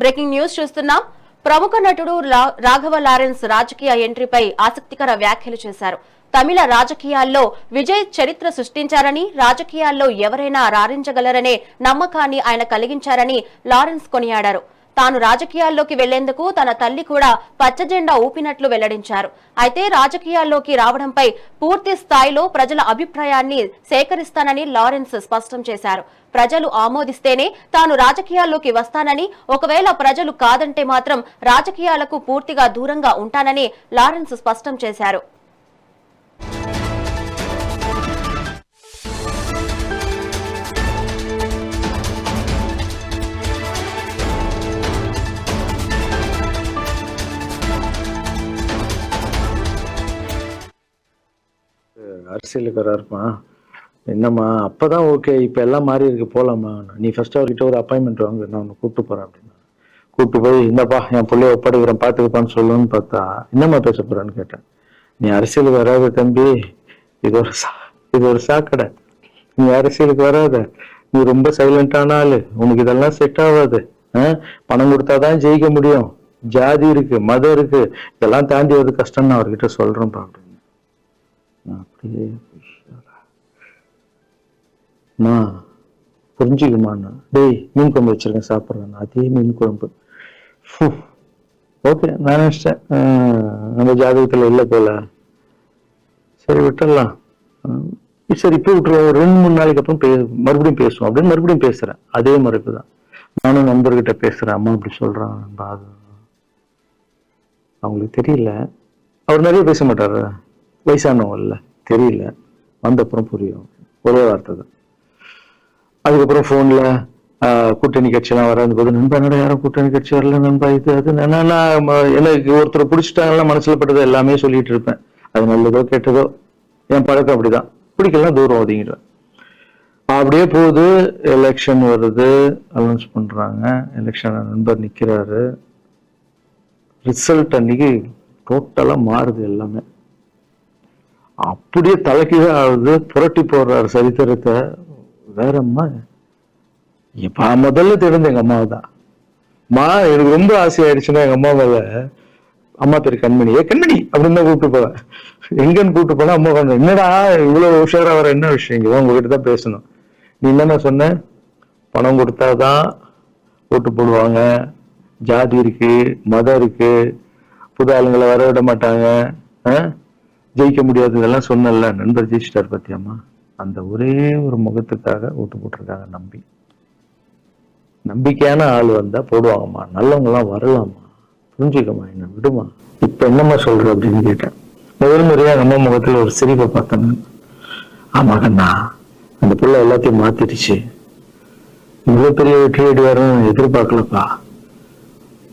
Breaking news చూస్తున్నాం. ప్రముఖ నటుడు రాఘవ లారెన్స్ రాజకీయ ఎంట్రీపై ఆసక్తికర వ్యాఖ్యలు చేశారు. తమిళ రాజకీయాల్లో విజయ్ చరిత్ర సృష్టించారని, రాజకీయాల్లో ఎవరైనా రాణించగలరనే నమ్మకాన్ని ఆయన కలిగించారని లారెన్స్ కొనియాడారు. తాను రాజకీయాల్లోకి వెళ్లేందుకు తన తల్లి కూడా పచ్చజెండా ఊపినట్లు వెల్లడించారు. అయితే రాజకీయాల్లోకి రావడంపై పూర్తి స్థాయిలో ప్రజల అభిప్రాయాన్ని సేకరిస్తానని లారెన్స్ స్పష్టం చేశారు. ప్రజలు ఆమోదిస్తేనే తాను రాజకీయాల్లోకి వస్తానని, ఒకవేళ ప్రజలు కాదంటే మాత్రం రాజకీయాలకు పూర్తిగా దూరంగా ఉంటానని లారెన్స్ స్పష్టం చేశారు. அரசியலுக்கு வராருமா, என்னம்மா அப்பதான் ஓகே, இப்ப எல்லாம் மாறி இருக்கு, போலாமா, நீ ஃபர்ஸ்ட் அவர்கிட்ட ஒரு அப்பாயின்மெண்ட் வாங்க, நான் உன்னை கூப்பிட்டு போறேன் அப்படின்னா, கூப்பிட்டு போய் இந்தப்பா என் பிள்ளைய ஒப்படைக்கிறேன் பாத்துக்கப்பான்னு சொல்லுன்னு பார்த்தா என்னம்மா பேச போறான்னு கேட்டேன். நீ அரசியலுக்கு வராத தம்பி, இது ஒரு சாக்கடை, நீ அரசியலுக்கு வராத, நீ ரொம்ப சைலண்டான ஆளு, உனக்கு இதெல்லாம் செட் ஆகாது, பணம் கொடுத்தாதான் ஜெயிக்க முடியும், ஜாதி இருக்கு, மதம் இருக்கு, இதெல்லாம் தாண்டி வருது கஷ்டம், நான் அவர்கிட்ட சொல்றேன்ப்பா அப்படின்னு. அப்படியே புரிஞ்சுக்குமாண்ணா, டேய் மீன் குழம்பு வச்சிருக்கேன் சாப்பிட்றேன், அதே மீன் குழம்பு ஓகே நான் நினைச்சிட்டேன் நம்ம ஜாதகத்துல இல்லை போல, சரி விட்டுடலாம், சரி இப்போ விட்டுருவோம், ஒரு 2-3 நாளைக்கு அப்புறம் மறுபடியும் பேசுவோம் அப்படின்னு மறுபடியும் பேசுறேன். அதே மறுப்பு தான், நானும் நண்பர்கிட்ட பேசுறேன், அம்மா அப்படி சொல்றான், அவங்களுக்கு தெரியல, அவர் நிறைய பேச மாட்டாரு, வயசானவங்கல்ல, தெரியல, வந்தப்புறம் புரியும், ஒரே வார்த்தை தான். அதுக்கப்புறம் போன்ல கூட்டணி கட்சியெல்லாம் வராது போது, நண்பா என்னடா யாரும் கூட்டணி கட்சி வரல நண்பா, இது அது என்னன்னா எனக்கு ஒருத்தர் பிடிச்சிட்டாங்கலாம் மனசுல பட்டது எல்லாமே சொல்லிட்டு இருப்பேன், அது நல்லதோ கெட்டதோ, என் பழக்கம் அப்படிதான், பிடிக்கலாம் தூரம் ஒதுங்கிடுவேன். அப்படியே போகுது, எலெக்ஷன் வருது, அனௌன்ஸ் பண்றாங்க, எலெக்ஷன் நண்பர் நிக்கிறாரு, ரிசல்ட் அன்னைக்கு டோட்டலா மாறுது எல்லாமே, அப்படியே தலைக்கீழ ஆகுது, புரட்டி போடுறாரு சரித்திரத்தை. வேறம்மா இப்ப முதல்ல தெரிஞ்ச எங்க அம்மாவை தான், எனக்கு ரொம்ப ஆசையாயிடுச்சுன்னா எங்க அம்மா மேல, அம்மா பேரு கண்மணி, கண்மணி அப்படின்னு தான் கூப்பிட்டு போவேன். எங்கன்னு கூப்பிட்டு போனா அம்மா சொன்ன, என்னடா இவ்வளவு உஷாரா வர, என்ன விஷயம், உங்ககிட்ட தான் பேசணும். நீ என்னன்னா சொன்ன, பணம் கொடுத்தாதான் ஓட்டு போடுவாங்க, ஜாதி இருக்கு, மதம் இருக்கு, புது ஆளுங்களை வர விட மாட்டாங்க, ஜெயிக்க முடியாது, இதெல்லாம் சொன்னல, நண்பர் ஜெயிச்சிட்டார் பத்தியம்மா, அந்த ஒரே ஒரு முகத்துக்காக ஓட்டு போட்டிருக்காங்க. நம்பிக்கையான ஆள் வந்தா போடுவாங்கம்மா, நல்லவங்க எல்லாம் வரலாமா, புரிஞ்சுக்கம்மா, என்ன விடுமா, இப்ப என்னம்மா சொல்ற அப்படின்னு கேட்டேன். முதல் முறையா அம்மா முகத்துல ஒரு சிரிப்பை பார்த்தேன். ஆமா கண்ணா, அந்த பிள்ளை எல்லாத்தையும் மாத்திடுச்சு, இவ்வளவு பெரிய வெற்றி அடைவாருன்னு எதிர்பார்க்கலப்பா,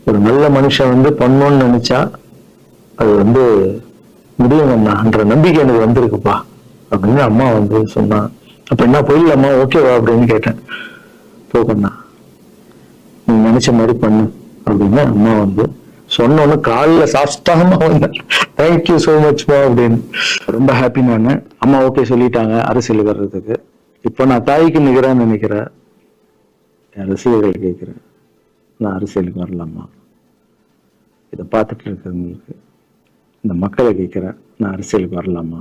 ஒரு நல்ல மனுஷன் பண்ணணும்னு நினைச்சா அது முடியுங்கண்ணான்ற நம்பிக்கை எனக்கு வந்திருக்குப்பா அப்படின்னு அம்மா சொன்னா. அப்ப என்ன போயிடலாமா, ஓகேவா அப்படின்னு கேட்டேன். போகண்ணா, நீ நினைச்ச மாதிரி பண்ணு அப்படின்னு அம்மா சொன்னோன்னு காலில் சாஷ்டாகமா வந்தேன், தேங்க்யூ சோ மச்மா அப்படின்னு. ரொம்ப ஹாப்பி நானு. அம்மா ஓகே சொல்லிட்டாங்க அரசியலுக்கு வர்றதுக்கு. இப்போ நான் தாய்க்கு நிகரான்னு நினைக்கிறேன், என் ரசிகர்கள் கேட்கிறேன், நான் அரசியலுக்கு வரலாமா, இதை பார்த்துட்டு இருக்கிறவங்களுக்கு, இந்த மக்களை கேட்கிறேன், நான் அரசியலுக்கு வரலாமா?